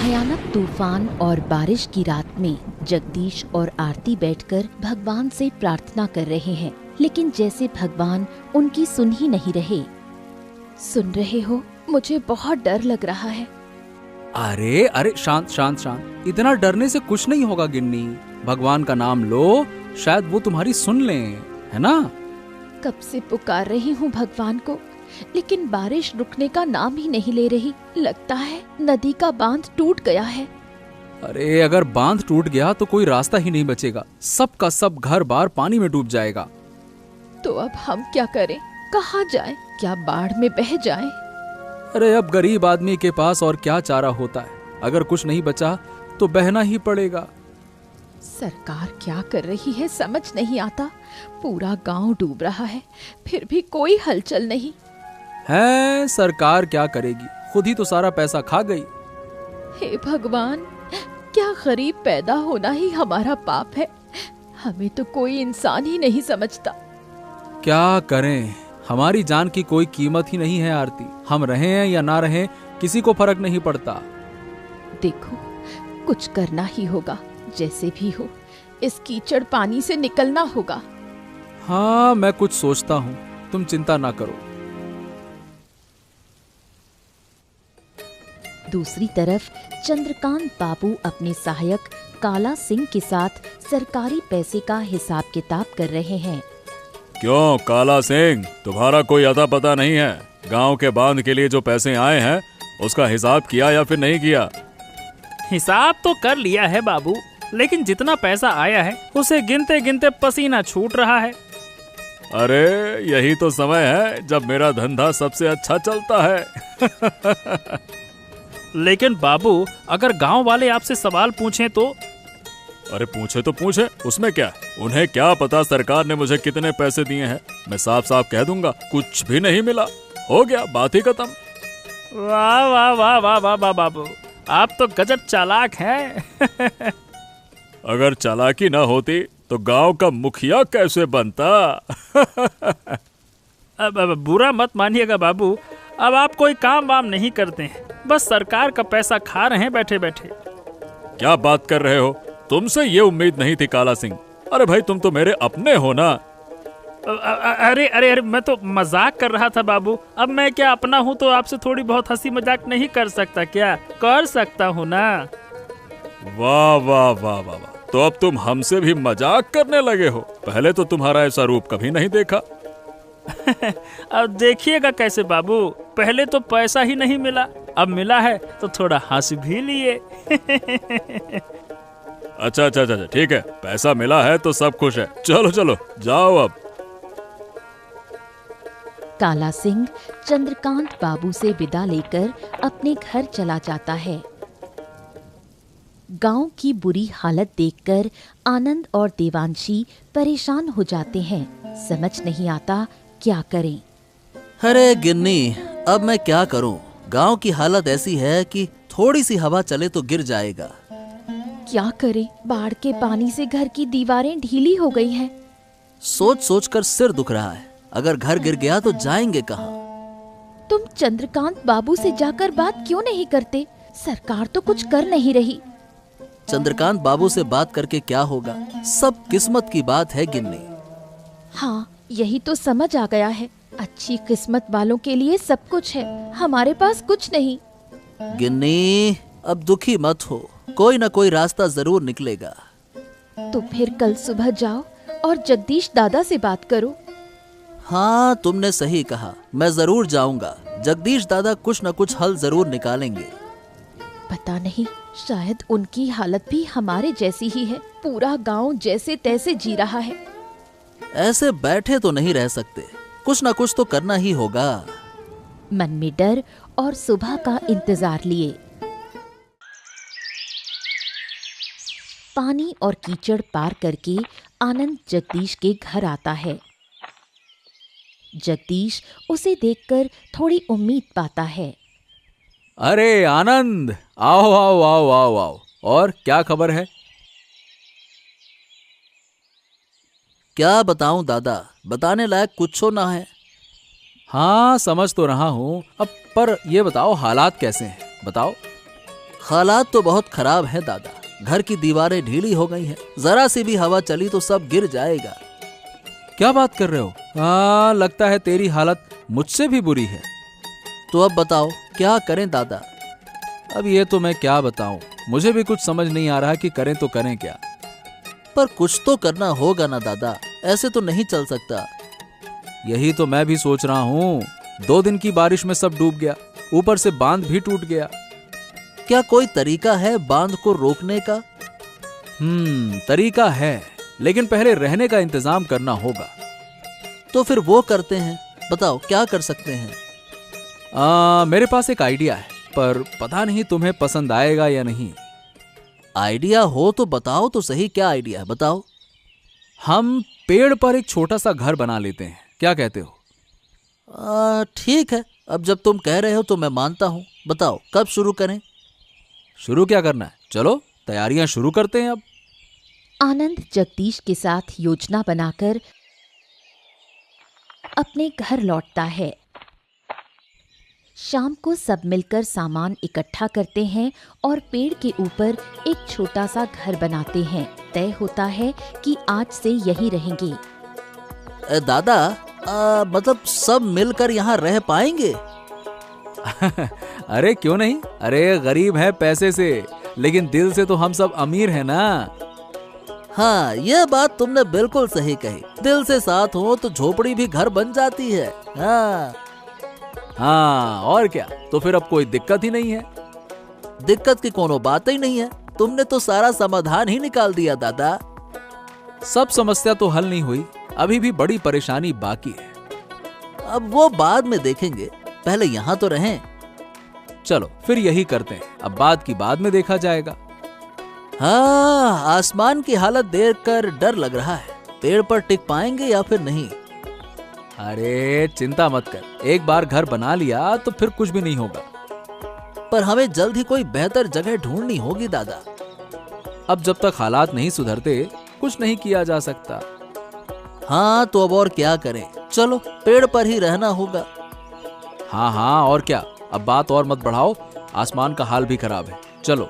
भयानक तूफान और बारिश की रात में जगदीश और आरती बैठकर भगवान से प्रार्थना कर रहे हैं, लेकिन जैसे भगवान उनकी सुन ही नहीं रहे। सुन रहे हो? मुझे बहुत डर लग रहा है। अरे अरे शांत शांत शांत, इतना डरने से कुछ नहीं होगा गिन्नी। भगवान का नाम लो, शायद वो तुम्हारी सुन लें, है ना? कब से पुकार रही हूँ भगवान को, लेकिन बारिश रुकने का नाम ही नहीं ले रही। लगता है नदी का बांध टूट गया है। अरे अगर बांध टूट गया तो कोई रास्ता ही नहीं बचेगा, सब का सब घर बार पानी में डूब जाएगा। तो अब हम क्या करें? कहाँ जाएं? क्या बाढ़ में बह जाएं? अरे अब गरीब आदमी के पास और क्या चारा होता है? अगर कुछ नहीं बचा तो बहना ही पड़ेगा। सरकार क्या कर रही है समझ नहीं आता। पूरा गांव डूब रहा है, फिर भी कोई हलचल नहीं है। सरकार क्या करेगी, खुद ही तो सारा पैसा खा गई। हे भगवान, क्या गरीब पैदा होना ही हमारा पाप है। हमें तो कोई इंसान ही नहीं समझता। क्या करें, हमारी जान की कोई कीमत ही नहीं है आरती। हम रहें या ना रहें किसी को फर्क नहीं पड़ता। देखो, कुछ करना ही होगा। जैसे भी हो इस कीचड़ पानी से निकलना होगा। हाँ, मैं कुछ सोचता हूँ, तुम चिंता ना करो। दूसरी तरफ चंद्रकांत बाबू अपने सहायक काला सिंह के साथ सरकारी पैसे का हिसाब किताब कर रहे हैं। क्यों काला सिंह, तुम्हारा कोई अता पता नहीं है? गांव के बांध के लिए जो पैसे आए हैं उसका हिसाब किया या फिर नहीं किया? हिसाब तो कर लिया है बाबू, लेकिन जितना पैसा आया है उसे गिनते गिनते पसीना छूट रहा है। अरे यही तो समय है जब मेरा धंधा सबसे अच्छा चलता है। लेकिन बाबू, अगर गांव वाले आपसे सवाल पूछें तो? अरे पूछे तो पूछे, उसमें क्या? उन्हें क्या पता सरकार ने मुझे कितने पैसे दिए हैं। मैं साफ साफ कह दूंगा कुछ भी नहीं मिला, हो गया, बात ही खत्म। वाह वाह वाह वाह वाह वाह बाबू, आप तो गजब चालाक हैं। अगर चालाकी ना होती तो गांव का मुखिया कैसे बनता? अब बुरा मत मानिएगा बाबू, अब आप कोई काम वाम नहीं करते हैं, बस सरकार का पैसा खा रहे हैं बैठे बैठे। क्या बात कर रहे हो? तुमसे ये उम्मीद नहीं थी काला सिंह। अरे भाई, तुम तो मेरे अपने हो ना। अरे अरे अरे, मैं तो मजाक कर रहा था बाबू। अब मैं क्या अपना हूँ तो आपसे थोड़ी बहुत हंसी मजाक नहीं कर सकता क्या? कर सकता हूँ ना। वाह वाह वाह वाह वाह, तो अब तुम हमसे भी मजाक करने लगे हो। पहले तो तुम्हारा ऐसा रूप कभी नहीं देखा। अब देखिएगा कैसे बाबू, पहले तो पैसा ही नहीं मिला, अब मिला है तो थोड़ा हंस भी लिए। अच्छा अच्छा अच्छा, ठीक है, पैसा मिला है तो सब खुश है। चलो चलो जाओ अब। काला सिंह चंद्रकांत बाबू से विदा लेकर अपने घर चला जाता है। गांव की बुरी हालत देखकर आनंद और देवांशी परेशान हो जाते हैं। समझ नहीं आता क्या करें। अरे गिन्नी, अब मैं क्या करूं? गांव की हालत ऐसी है कि थोड़ी सी हवा चले तो गिर जाएगा। क्या करें? बाढ़ के पानी से घर की दीवारें ढीली हो गई हैं। सोच सोच कर सिर दुख रहा है। अगर घर गिर गया तो जाएंगे कहाँ? तुम चंद्रकांत बाबू से जाकर बात क्यों नहीं करते? सरकार तो कुछ कर नहीं रही। चंद्रकांत बाबू से बात करके क्या होगा? सब किस्मत की बात है गिन्नी। हाँ, यही तो समझ आ गया है। अच्छी किस्मत वालों के लिए सब कुछ है, हमारे पास कुछ नहीं। गिन्नी, अब दुखी मत हो, कोई ना कोई रास्ता जरूर निकलेगा। तो फिर कल सुबह जाओ और जगदीश दादा से बात करो। हाँ, तुमने सही कहा, मैं जरूर जाऊंगा। जगदीश दादा कुछ न कुछ हल जरूर निकालेंगे। पता नहीं, शायद उनकी हालत भी हमारे जैसी ही है। पूरा गांव जैसे तैसे जी रहा है। ऐसे बैठे तो नहीं रह सकते, कुछ न कुछ तो करना ही होगा। मन में डर और सुबह का इंतजार लिए पानी और कीचड़ पार करके आनंद जगदीश के घर आता है। जगदीश उसे देखकर थोड़ी उम्मीद पाता है। अरे आनंद, आओ आओ आओ आओ आओ, और क्या खबर है? क्या बताऊं दादा, बताने लायक कुछ ना है। हाँ समझ तो रहा हूँ, अब पर ये बताओ हालात कैसे हैं, बताओ। हालात तो बहुत खराब हैं दादा। घर की दीवारें ढीली हो गई हैं, जरा सी भी हवा चली तो सब गिर जाएगा। क्या बात कर रहे हो? हाँ, लगता है तेरी हालत मुझसे भी बुरी है। तो अब बताओ क्या करें दादा? अब ये तो मैं क्या बताऊं, मुझे भी कुछ समझ नहीं आ रहा कि करें तो करें क्या। पर कुछ तो करना होगा ना दादा, ऐसे तो नहीं चल सकता। यही तो मैं भी सोच रहा हूँ। 2 दिन की बारिश में सब डूब गया, ऊपर से बांध भी टूट गया। क्या कोई तरीका है बांध को रोकने का? तरीका है, लेकिन पहले रहने का इंतजाम करना होगा। तो फिर वो करते हैं, बताओ क्या कर सकते हैं? मेरे पास एक आइडिया है, पर पता नहीं तुम्हें पसंद आएगा या नहीं। आइडिया हो तो बताओ तो सही, क्या आइडिया है बताओ। हम पेड़ पर एक छोटा सा घर बना लेते हैं, क्या कहते हो? ठीक है, अब जब तुम कह रहे हो तो मैं मानता हूँ। बताओ कब शुरू करें? शुरू क्या करना है, चलो तैयारियां शुरू करते हैं अब। आनंद जगदीश के साथ योजना बनाकर अपने घर लौटता है। शाम को सब मिलकर सामान इकट्ठा करते हैं और पेड़ के ऊपर एक छोटा सा घर बनाते हैं। तय होता है कि आज से यही रहेंगे। दादा, मतलब सब मिलकर यहाँ रह पाएंगे? अरे क्यों नहीं, अरे गरीब है पैसे से, लेकिन दिल से तो हम सब अमीर हैं ना। हाँ, यह बात तुमने बिल्कुल सही कही। दिल से साथ हो तो झोपड़ी भी घर बन जाती है। हाँ, और क्या, तो फिर अब कोई दिक्कत ही नहीं है। दिक्कत की कोनो बात ही नहीं है, तुमने तो सारा समाधान ही निकाल दिया दादा। सब समस्या तो हल नहीं हुई, अभी भी बड़ी परेशानी बाकी है। अब वो बाद में देखेंगे, पहले यहाँ तो रहें। चलो फिर यही करते हैं, अब बात की बाद में देखा जाएगा। हाँ, आसमान की हालत देखकर डर लग रहा है, पेड़ पर टिक पाएंगे या फिर नहीं। अरे चिंता मत कर, एक बार घर बना लिया तो फिर कुछ भी नहीं होगा। पर हमें जल्द ही कोई बेहतर जगह ढूंढनी होगी दादा। अब जब तक हालात नहीं सुधरते कुछ नहीं किया जा सकता। हाँ, तो अब और क्या करें, चलो पेड़ पर ही रहना होगा। हाँ, और क्या, अब बात और मत बढ़ाओ, आसमान का हाल भी खराब है, चलो।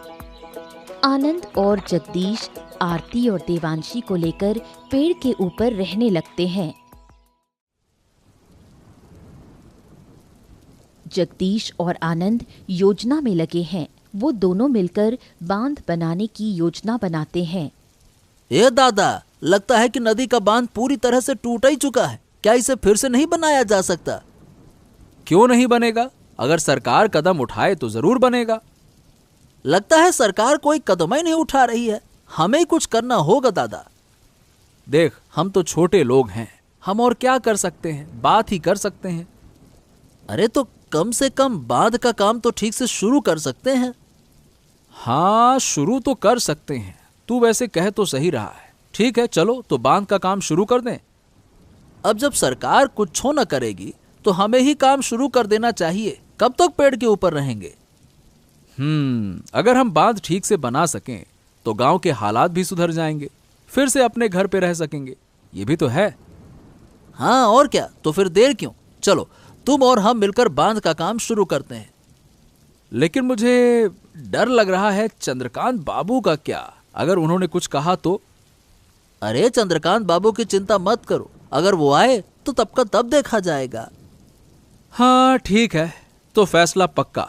आनंद और जगदीश आरती और देवांशी को लेकर पेड़ के ऊपर रहने लगते हैं। जगदीश और आनंद योजना में लगे हैं। वो दोनों मिलकर बांध बनाने की योजना बनाते हैं। ये दादा, लगता है कि नदी का बांध पूरी तरह से टूट ही चुका है। क्या इसे फिर से नहीं बनाया जा सकता? क्यों नहीं बनेगा, अगर सरकार कदम उठाए तो जरूर बनेगा। लगता है सरकार कोई कदम ही नहीं उठा रही है, हमें कुछ करना होगा दादा। देख, हम तो छोटे लोग हैं, हम और क्या कर सकते हैं, बात ही कर सकते हैं। अरे तो कम से कम बांध का काम तो ठीक से शुरू कर सकते हैं। हाँ, शुरू तो कर सकते हैं, तू वैसे कह तो सही रहा है। ठीक है, चलो तो बांध का काम शुरू कर दें। अब जब सरकार कुछ न करेगी तो हमें ही काम शुरू कर देना चाहिए। कब तक पेड़ के ऊपर रहेंगे? अगर हम बांध ठीक से बना सकें तो गांव के हालात भी सुधर जाएंगे, फिर से अपने घर पे रह सकेंगे, ये भी तो है। हाँ, और क्या, तो फिर देर क्यों, चलो तुम और हम मिलकर बांध का काम शुरू करते हैं। लेकिन मुझे डर लग रहा है, चंद्रकांत बाबू का क्या, अगर उन्होंने कुछ कहा तो? अरे चंद्रकांत बाबू की चिंता मत करो, अगर वो आए तो तब का तब देखा जाएगा। हाँ ठीक है, तो फैसला पक्का,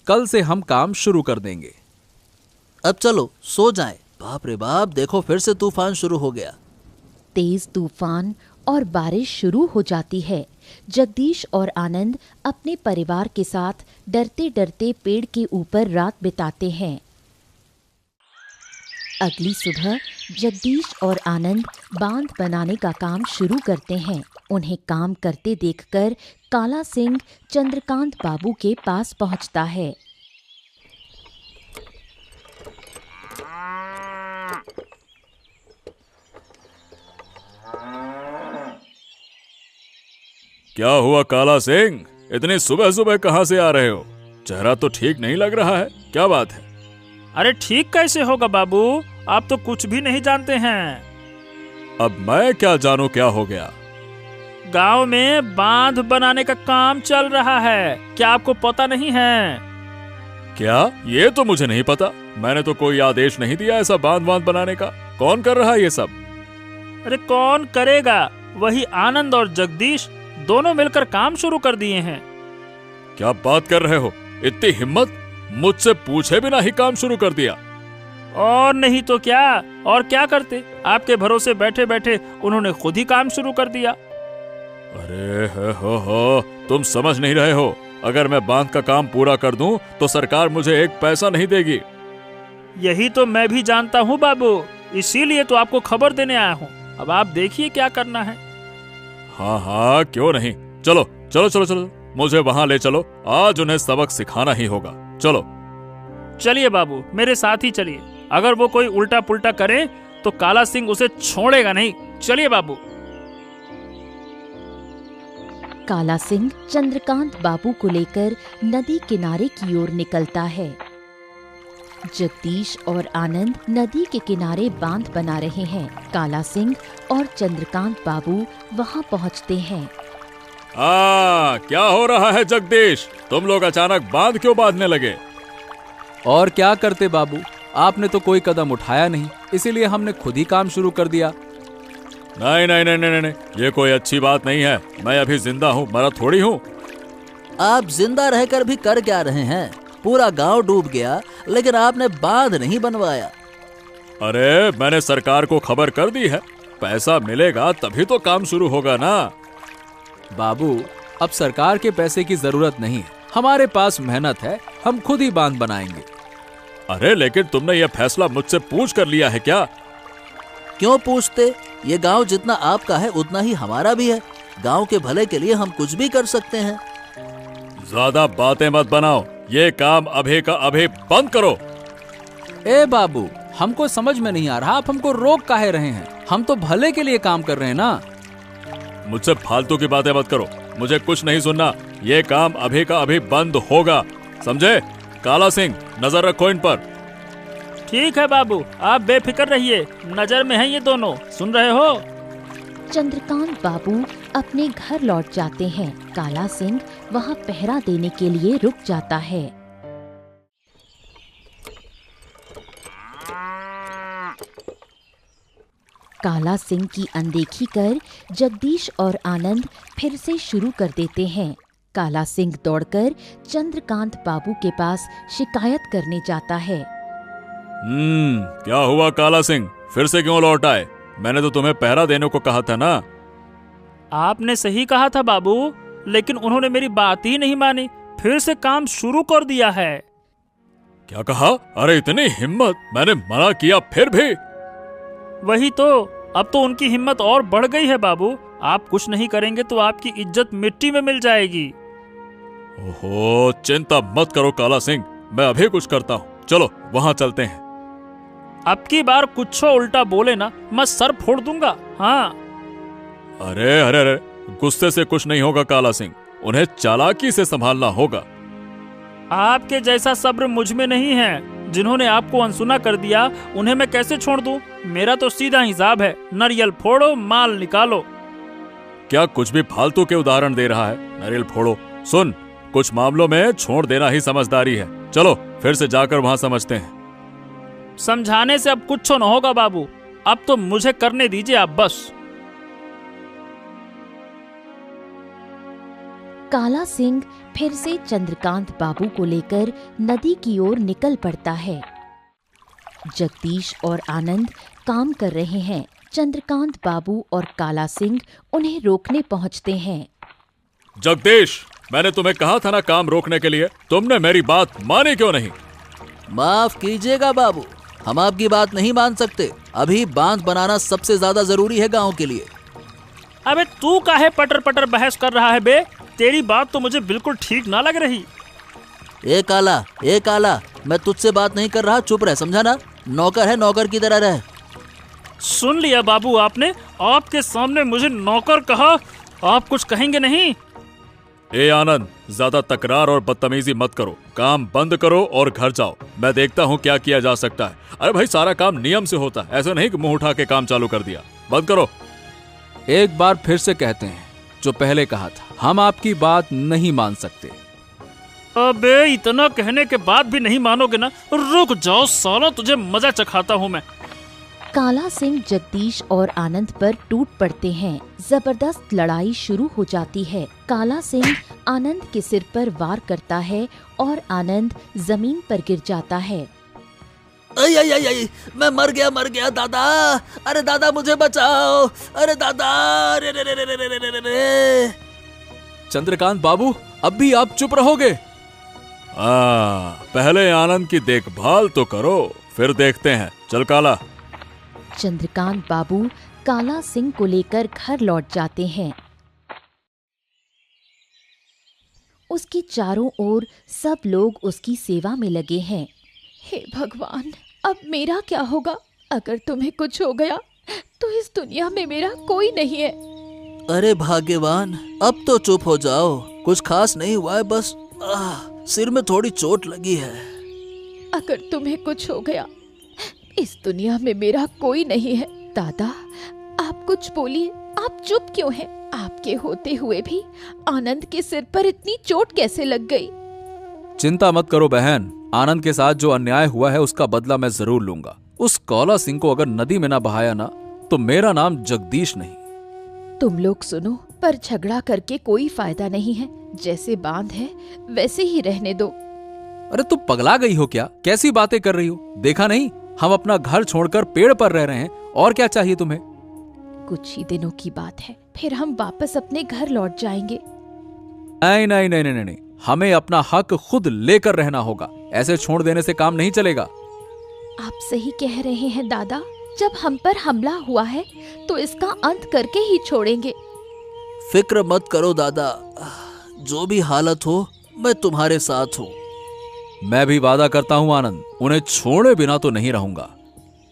कल से हम काम शुरू कर देंगे। अब चलो सो जाएं। बाप रे बाप, देखो फिर से तूफान शुरू हो गया। तेज तूफान और बारिश शुरू हो जाती है। जगदीश और आनंद अपने परिवार के साथ डरते डरते पेड़ के ऊपर रात बिताते हैं। अगली सुबह जगदीश और आनंद बांध बनाने का काम शुरू करते हैं। उन्हें काम करते देखकर काला सिंह चंद्रकांत बाबू के पास पहुंचता है। क्या हुआ काला सिंह, इतनी सुबह सुबह कहां से आ रहे हो? चेहरा तो ठीक नहीं लग रहा है, क्या बात है? अरे ठीक कैसे होगा बाबू, आप तो कुछ भी नहीं जानते हैं। अब मैं क्या जानूं क्या हो गया? गांव में बांध बनाने का काम चल रहा है, क्या आपको पता नहीं है? क्या? ये तो मुझे नहीं पता। मैंने तो कोई आदेश नहीं दिया ऐसा बांध बनाने का। कौन कर रहा है ये सब? अरे कौन करेगा, वही आनंद और जगदीश दोनों मिलकर काम शुरू कर दिए हैं। क्या बात कर रहे हो? इतनी हिम्मत, मुझसे पूछे बिना ही काम शुरू कर दिया। और नहीं तो क्या, और क्या करते, आपके भरोसे बैठे बैठे उन्होंने खुद ही काम शुरू कर दिया। अरे हो, तुम समझ नहीं रहे हो। अगर मैं बांध का काम पूरा कर दूं तो सरकार मुझे एक पैसा नहीं देगी। यही तो मैं भी जानता हूँ बाबू, इसीलिए तो आपको खबर देने आया हूँ। अब आप देखिए क्या करना है। हाँ, क्यों नहीं। चलो चलो चलो चलो, मुझे वहां ले चलो। आज उन्हें सबक सिखाना ही होगा। चलो चलिए बाबू, मेरे साथ ही चलिए। अगर वो कोई उल्टा पुल्टा करे तो काला सिंह उसे छोड़ेगा नहीं। चलिए बाबू। काला सिंह चंद्रकांत बाबू को लेकर नदी किनारे की ओर निकलता है। जगदीश और आनंद नदी के किनारे बांध बना रहे हैं। काला सिंह और चंद्रकांत बाबू वहां पहुंचते हैं। क्या हो रहा है जगदीश? तुम लोग अचानक बांध क्यों बांधने लगे? और क्या करते बाबू, आपने तो कोई कदम उठाया नहीं, इसीलिए हमने खुद ही काम शुरू कर दिया। नहीं नहीं नहीं नहीं नहीं, ये कोई अच्छी बात नहीं है। मैं अभी जिंदा हूँ, मरा थोड़ी हूँ। आप जिंदा रहकर भी कर क्या रहे हैं? पूरा गांव डूब गया, लेकिन आपने बांध नहीं बनवाया। अरे मैंने सरकार को खबर कर दी है, पैसा मिलेगा तभी तो काम शुरू होगा ना। बाबू, अब सरकार के पैसे की जरूरत नहीं है, हमारे पास मेहनत है, हम खुद ही बांध बनाएंगे। अरे लेकिन तुमने यह फैसला मुझसे पूछ कर लिया है क्या? क्यों पूछते? ये गांव जितना आपका है उतना ही हमारा भी है। गांव के भले के लिए हम कुछ भी कर सकते हैं। ज्यादा बातें मत बनाओ, ये काम अभी का अभी बंद करो। ए बाबू, हमको समझ में नहीं आ रहा, आप हमको रोक काहे रहे हैं? हम तो भले के लिए काम कर रहे हैं ना। मुझसे फालतू की बातें मत करो, मुझे कुछ नहीं सुनना। ये काम अभी का अभी बंद होगा, समझे? काला सिंह, नजर रखो इन पर। ठीक है बाबू, आप बेफिक्र रहिए, नजर में हैं ये दोनों, सुन रहे हो? चंद्रकांत बाबू अपने घर लौट जाते हैं। काला सिंह वहां पहरा देने के लिए रुक जाता है। काला सिंह की अनदेखी कर जगदीश और आनंद फिर से शुरू कर देते हैं। काला सिंह दौड़कर चंद्रकांत बाबू के पास शिकायत करने जाता है। क्या हुआ काला सिंह, फिर से क्यों लौट आए? मैंने तो तुम्हें पहरा देने को कहा था ना। आपने सही कहा था बाबू, लेकिन उन्होंने मेरी बात ही नहीं मानी, फिर से काम शुरू कर दिया है। क्या कहा? अरे इतनी हिम्मत, मैंने मना किया फिर भी। वही तो, अब तो उनकी हिम्मत और बढ़ गई है बाबू। आप कुछ नहीं करेंगे तो आपकी इज्जत मिट्टी में मिल जाएगी। ओहो, चिंता मत करो काला सिंह, मैं अभी कुछ करता हूँ। चलो वहाँ चलते हैं। अब की बार कुछ उल्टा बोले ना, मैं सर फोड़ दूंगा। हाँ। अरे अरे अरे, गुस्से से कुछ नहीं होगा काला सिंह, उन्हें चालाकी से संभालना होगा। आपके जैसा सब्र मुझ में नहीं है। जिन्होंने आपको अनसुना कर दिया उन्हें मैं कैसे छोड़ दूं? मेरा तो सीधा हिसाब है, नारियल फोड़ो माल निकालो। क्या कुछ भी फालतू के उदाहरण दे रहा है? नारियल फोड़ो, सुन, कुछ मामलों में छोड़ देना ही समझदारी है। चलो फिर से जाकर वहां समझते हैं। समझाने से अब कुछ न होगा बाबू, अब तो मुझे करने दीजिए आप बस। काला सिंह फिर से चंद्रकांत बाबू को लेकर नदी की ओर निकल पड़ता है। जगदीश और आनंद काम कर रहे हैं। चंद्रकांत बाबू और काला सिंह उन्हें रोकने पहुंचते हैं। जगदीश, मैंने तुम्हें कहा था ना काम रोकने के लिए, तुमने मेरी बात मानी क्यों नहीं? माफ कीजिएगा बाबू, हम आपकी बात नहीं मान सकते। अभी बांध बनाना सबसे ज्यादा जरूरी है गांव के लिए। अबे तू काहे पटर पटर बहस कर रहा है बे? तेरी बात तो मुझे बिल्कुल ठीक ना लग रही। ए काला, मैं तुझसे बात नहीं कर रहा, चुप रह, समझा ना? नौकर है, नौकर की तरह रह। सुन लिया बाबू आपने, आपके सामने मुझे नौकर कहा, आप कुछ कहेंगे नहीं? ए आनंद, ज्यादा तकरार और बदतमीजी मत करो, काम बंद करो और घर जाओ। मैं देखता हूँ क्या किया जा सकता है। अरे भाई, सारा काम नियम से होता है, ऐसा नहीं कि मुंह उठा के काम चालू कर दिया। बंद करो। एक बार फिर से कहते हैं, जो पहले कहा था, हम आपकी बात नहीं मान सकते। अबे इतना कहने के बाद भी नहीं मानोगे ना? रुक जाओ सालो, तुझे मजा चखाता हूँ मैं। काला सिंह जगदीश और आनंद पर टूट पड़ते हैं। जबरदस्त लड़ाई शुरू हो जाती है। काला सिंह आनंद के सिर पर वार करता है और आनंद जमीन पर गिर जाता है। आई आई आई आई, मैं मर गया दादा। अरे दादा मुझे बचाओ, अरे दादा, रे रे रे रे रे रे रे रे। चंद्रकांत बाबू, अब भी आप चुप रहोगे? पहले आनंद की देखभाल तो करो, फिर देखते हैं। चल काला। चंद्रकांत बाबू काला सिंह को लेकर घर लौट जाते हैं। उसकी चारों ओर सब लोग उसकी सेवा में लगे हैं। हे भगवान, अब मेरा क्या होगा? अगर तुम्हें कुछ हो गया तो इस दुनिया में मेरा कोई नहीं है। अरे भाग्यवान, अब तो चुप हो जाओ। कुछ खास नहीं हुआ है, बस सिर में थोड़ी चोट लगी है। अगर तुम्हें कुछ हो गया, इस दुनिया में मेरा कोई नहीं है। दादा, आप कुछ बोलिए, आप चुप क्यों हैं? आपके होते हुए भी आनंद के सिर पर इतनी चोट कैसे लग गई? चिंता मत करो बहन, आनंद के साथ जो अन्याय हुआ है उसका बदला मैं जरूर लूंगा। उस काला सिंह को अगर नदी में ना बहाया ना, तो मेरा नाम जगदीश नहीं। तुम लोग सुनो, पर झगड़ा करके कोई फायदा नहीं है। जैसे बांध है वैसे ही रहने दो। अरे तुम पगला गई हो क्या? कैसी बातें कर रही हो? देखा नहीं, हम अपना घर छोड़कर पेड़ पर रह रहे हैं, और क्या चाहिए तुम्हें? कुछ ही दिनों की बात है, फिर हम वापस अपने घर लौट जाएंगे। नहीं नहीं नहीं नहीं नहीं, हमें अपना हक खुद लेकर रहना होगा। ऐसे छोड़ देने से काम नहीं चलेगा। आप सही कह रहे हैं दादा, जब हम पर हमला हुआ है तो इसका अंत करके ही छोड़ेंगे। फिक्र मत करो दादा, जो भी हालत हो मैं तुम्हारे साथ हूँ। मैं भी वादा करता हूँ आनंद, उन्हें छोड़े बिना तो नहीं रहूंगा।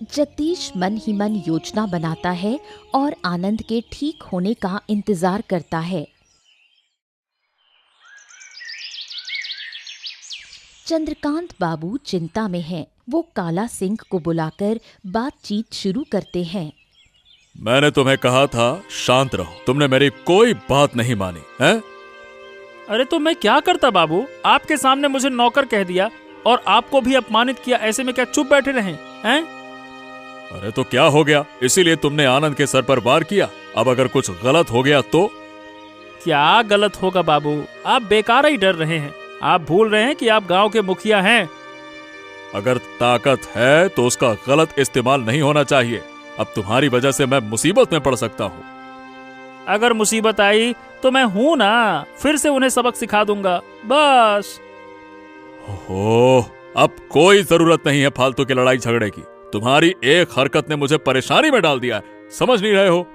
जगदीश मन ही मन योजना बनाता है और आनंद के ठीक होने का इंतजार करता है। चंद्रकांत बाबू चिंता में हैं। वो काला सिंह को बुलाकर बातचीत शुरू करते हैं। मैंने तुम्हें कहा था शांत रहो, तुमने मेरी कोई बात नहीं मानी है? अरे तो मैं क्या करता बाबू? आपके सामने मुझे नौकर कह दिया और आपको भी अपमानित किया। ऐसे में क्या चुप बैठे रहे हैं? अरे तो क्या हो गया? इसीलिए तुमने आनंद के सर पर वार किया। अब अगर कुछ गलत हो गया तो? क्या गलत होगा बाबू? आप बेकार ही डर रहे हैं। आप भूल रहे हैं कि आप गांव के मुखिया हैं। अगर ताकत है तो उसका गलत इस्तेमाल नहीं होना चाहिए। अब तुम्हारी वजह से मैं मुसीबत में पड़ सकता हूँ। अगर मुसीबत आई तो मैं हूं ना, फिर से उन्हें सबक सिखा दूंगा, बस। हो, अब कोई जरूरत नहीं है फालतू की लड़ाई झगड़े की। तुम्हारी एक हरकत ने मुझे परेशानी में डाल दिया है, समझ नहीं रहे हो?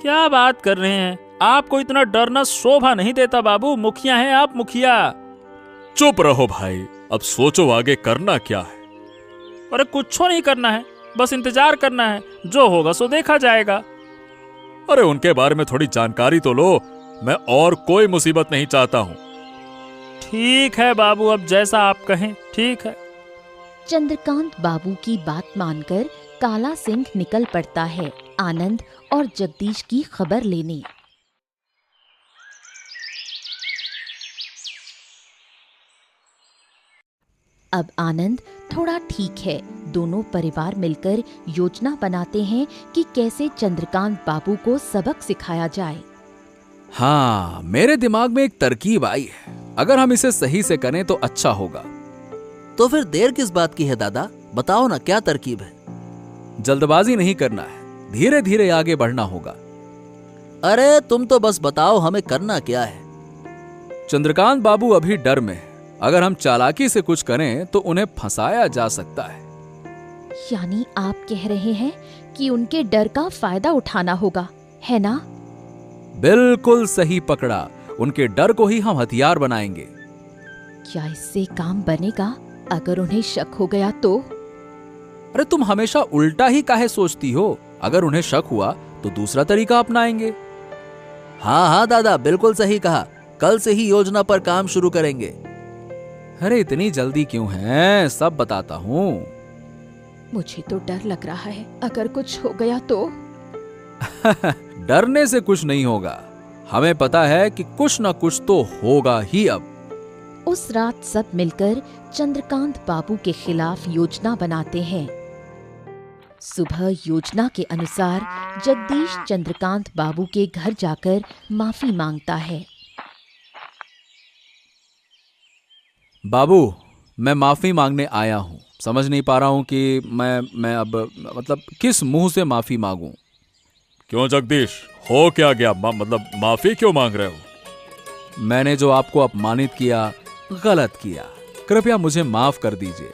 क्या बात कर रहे हैं? आपको इतना डरना शोभा नहीं देता बाबू। मुखिया हैं आप, मुखिया। चुप रहो भाई, अब सोचो आगे करना क्या है। अरे कुछ नहीं करना है, बस इंतजार करना है। जो होगा सो देखा जाएगा। अरे उनके बारे में थोड़ी जानकारी तो लो। मैं और कोई मुसीबत नहीं चाहता हूँ। ठीक है बाबू, अब जैसा आप कहें, ठीक है। चंद्रकांत बाबू की बात मानकर काला सिंह निकल पड़ता है आनंद और जगदीश की खबर लेने। अब आनंद थोड़ा ठीक है। दोनों परिवार मिलकर योजना बनाते हैं कि कैसे चंद्रकांत बाबू को सबक सिखाया जाए। हाँ, मेरे दिमाग में एक तरकीब आई है। अगर हम इसे सही से करें तो अच्छा होगा। तो फिर देर किस बात की है दादा? बताओ ना, क्या तरकीब है? जल्दबाजी नहीं करना है, धीरे धीरे आगे बढ़ना होगा। अरे तुम तो बस बताओ हमें करना क्या है। चंद्रकांत बाबू अभी डर में है। अगर हम चालाकी से कुछ करें तो उन्हें फंसाया जा सकता है। यानी आप कह रहे हैं कि उनके डर का फायदा उठाना होगा, है ना? बिल्कुल सही पकड़ा। उनके डर को ही हम हथियार बनाएंगे। क्या इससे काम बनेगा? अगर उन्हें शक हो गया तो? अरे तुम हमेशा उल्टा ही काहे सोचती हो? अगर उन्हें शक हुआ तो दूसरा तरीका अपनाएंगे। हाँ हाँ दादा, बिल्कुल सही कहा। कल से ही योजना पर काम शुरू करेंगे। अरे इतनी जल्दी क्यों है? सब बताता हूँ। मुझे तो डर लग रहा है, अगर कुछ हो गया तो? डरने से कुछ नहीं होगा। हमें पता है कि कुछ ना कुछ तो होगा ही। अब उस रात सब मिलकर चंद्रकांत बाबू के खिलाफ योजना बनाते हैं। सुबह योजना के अनुसार जगदीश चंद्रकांत बाबू के घर जाकर माफी मांगता है। बाबू, मैं माफी मांगने आया हूँ। समझ नहीं पा रहा हूँ कि मैं अब मतलब किस मुंह से माफी मांगूं। क्यों जगदीश, हो क्या गया? मतलब माफी क्यों मांग रहे हो? मैंने जो आपको अपमानित किया, गलत किया, कृपया मुझे माफ कर दीजिए।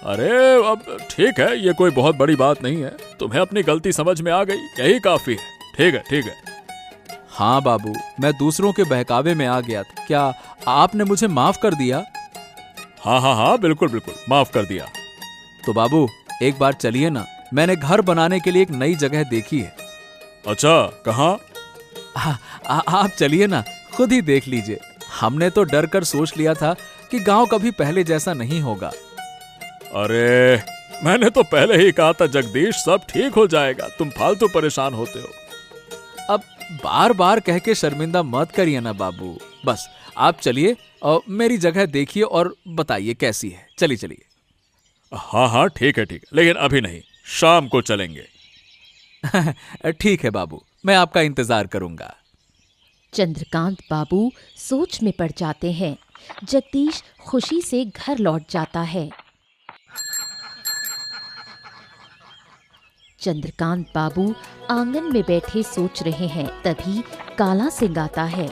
अरे अब ठीक है, ये कोई बहुत बड़ी बात नहीं है। तुम्हें अपनी गलती समझ में आ गई, यही काफी है। ठीक है, ठीक है। हाँ बाबू, मैं दूसरों के बहकावे में आ गया था। क्या आपने मुझे माफ कर दिया? हाँ हाँ हाँ, बिल्कुल बिल्कुल, माफ कर दिया। तो बाबू एक बार चलिए ना, मैंने घर बनाने के लिए एक नई जगह देखी है। अच्छा, कहाँ? आप चलिए ना, खुद ही देख लीजिए। हमने तो डर कर सोच लिया था कि गांव कभी पहले जैसा नहीं होगा। अरे मैंने तो पहले ही कहा था जगदीश, सब ठीक हो जाएगा, तुम फालतू परेशान होते हो। अब बार बार कह के शर्मिंदा मत करिए ना बाबू। बस आप चलिए और मेरी जगह देखिए और बताइए कैसी है। चलिए चलिए। हाँ हाँ, ठीक है ठीक है, लेकिन अभी नहीं, शाम को चलेंगे। ठीक है बाबू, मैं आपका इंतजार करूंगा। चंद्रकांत बाबू सोच में पड़ जाते हैं। जगदीश खुशी से घर लौट जाता है। चंद्रकांत बाबू आंगन में बैठे सोच रहे हैं, तभी काला सिंह आता है।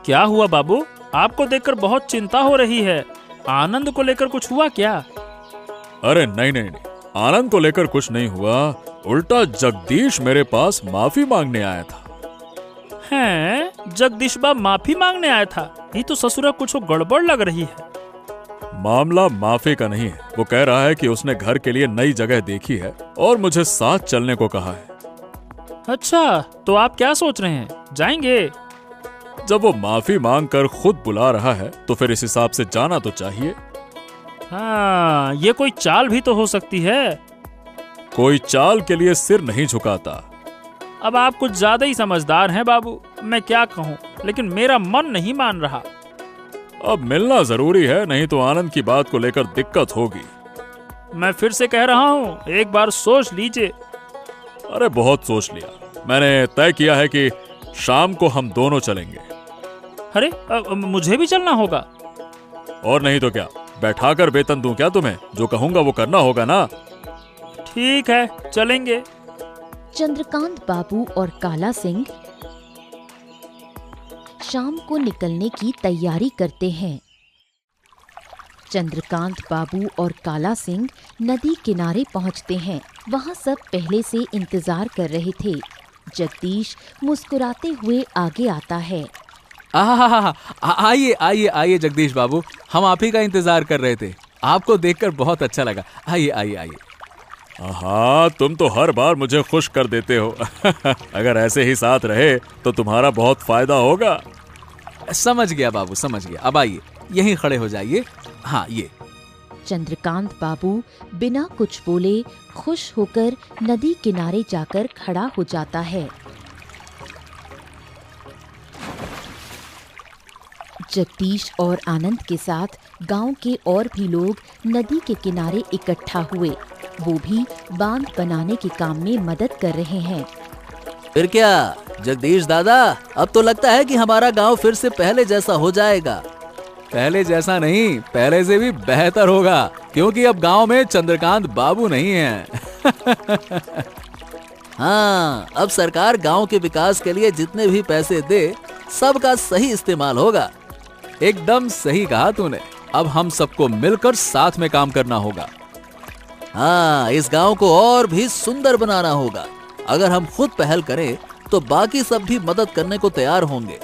क्या हुआ बाबू? आपको देखकर बहुत चिंता हो रही है। आनंद को लेकर कुछ हुआ क्या? अरे नहीं नहीं नहीं, आनंद को लेकर कुछ नहीं हुआ। उल्टा जगदीश मेरे पास माफी मांगने आया था। हैं? जगदीश बा माफी मांगने आया था? ये तो ससुरा कुछ गड़बड़ लग रही है। मामला माफी का नहीं है। वो कह रहा है कि उसने घर के लिए नई जगह देखी है और मुझे साथ चलने को कहा है। अच्छा, तो आप क्या सोच रहे हैं, जाएंगे? जब वो माफी मांग कर खुद बुला रहा है तो फिर इस हिसाब से जाना तो चाहिए। हाँ, ये कोई चाल भी तो हो सकती है। कोई चाल के लिए सिर नहीं झुकाता। अब आप कुछ ज्यादा ही समझदार हैं बाबू। मैं क्या कहूँ, लेकिन मेरा मन नहीं मान रहा। अब मिलना जरूरी है, नहीं तो आनंद की बात को लेकर दिक्कत होगी। मैं फिर से कह रहा हूँ, एक बार सोच लीजिए। अरे बहुत सोच लिया। मैंने तय किया है कि शाम को हम दोनों चलेंगे। अरे मुझे भी चलना होगा? और नहीं तो क्या, बैठाकर वेतन दूं क्या तुम्हें? जो कहूंगा वो करना होगा ना। ठीक है, चलेंगे। चंद्रकांत बाबू और काला सिंह शाम को निकलने की तैयारी करते हैं। चंद्रकांत बाबू और काला सिंह नदी किनारे पहुंचते हैं। वहां सब पहले से इंतजार कर रहे थे। जगदीश मुस्कुराते हुए आगे आता है। आइए आइए आइए जगदीश बाबू, हम आप ही का इंतजार कर रहे थे। आपको देखकर बहुत अच्छा लगा। आइए आइए आइए। हाँ, तुम तो हर बार मुझे खुश कर देते हो। अगर ऐसे ही साथ रहे तो तुम्हारा बहुत फायदा होगा। समझ गया बाबू, समझ गया। अब आइए, यहीं खड़े हो जाइए। हाँ, ये। चंद्रकांत बाबू बिना कुछ बोले खुश होकर नदी किनारे जाकर खड़ा हो जाता है। जगदीश और आनंद के साथ गांव के और भी लोग नदी के किनारे इकट्ठा हुए। वो भी बांध बनाने के काम में मदद कर रहे हैं। फिर क्या जगदीश दादा, अब तो लगता है कि हमारा गांव फिर से पहले जैसा हो जाएगा। पहले जैसा नहीं, पहले से भी बेहतर होगा, क्योंकि अब गांव में चंद्रकांत बाबू नहीं हैं। हाँ, अब सरकार गांव के विकास के लिए जितने भी पैसे दे, सबका सही इस्तेमाल होगा। एकदम सही कहा तूने। अब हम सबको मिलकर साथ में काम करना होगा। हाँ, इस गांव को और भी सुंदर बनाना होगा। अगर हम खुद पहल करें तो बाकी सब भी मदद करने को तैयार होंगे।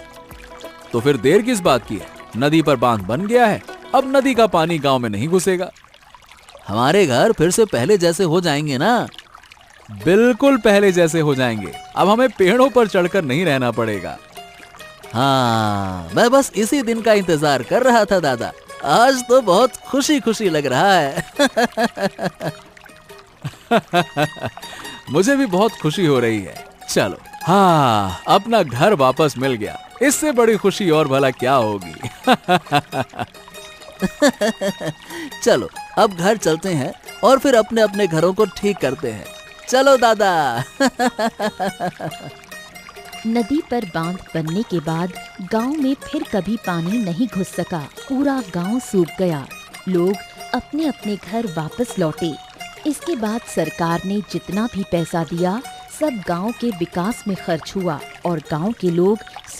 तो फिर देर किस बात की है? नदी पर बांध बन गया है, अब नदी का पानी गांव में नहीं घुसेगा। हमारे घर फिर से पहले जैसे हो जाएंगे ना? बिल्कुल पहले जैसे हो जाएंगे। अब हमें पेड़ों पर चढ़कर नहीं रहना पड़ेगा। हाँ, मैं बस इसी दिन का इंतजार कर रहा था दादा। आज तो बहुत खुशी खुशी लग रहा है। मुझे भी बहुत खुशी हो रही है। चलो, हाँ, अपना घर वापस मिल गया, इससे बड़ी खुशी और भला क्या होगी। चलो अब घर चलते हैं और फिर अपने अपने घरों को ठीक करते हैं। चलो दादा। नदी पर बांध बनने के बाद गांव में फिर कभी पानी नहीं घुस सका। पूरा गांव सूख गया। लोग अपने अपने घर वापस लौटे। इसके बाद सरकार ने जितना भी पैसा दिया सब गांव के विकास में खर्च हुआ और गांव के लोग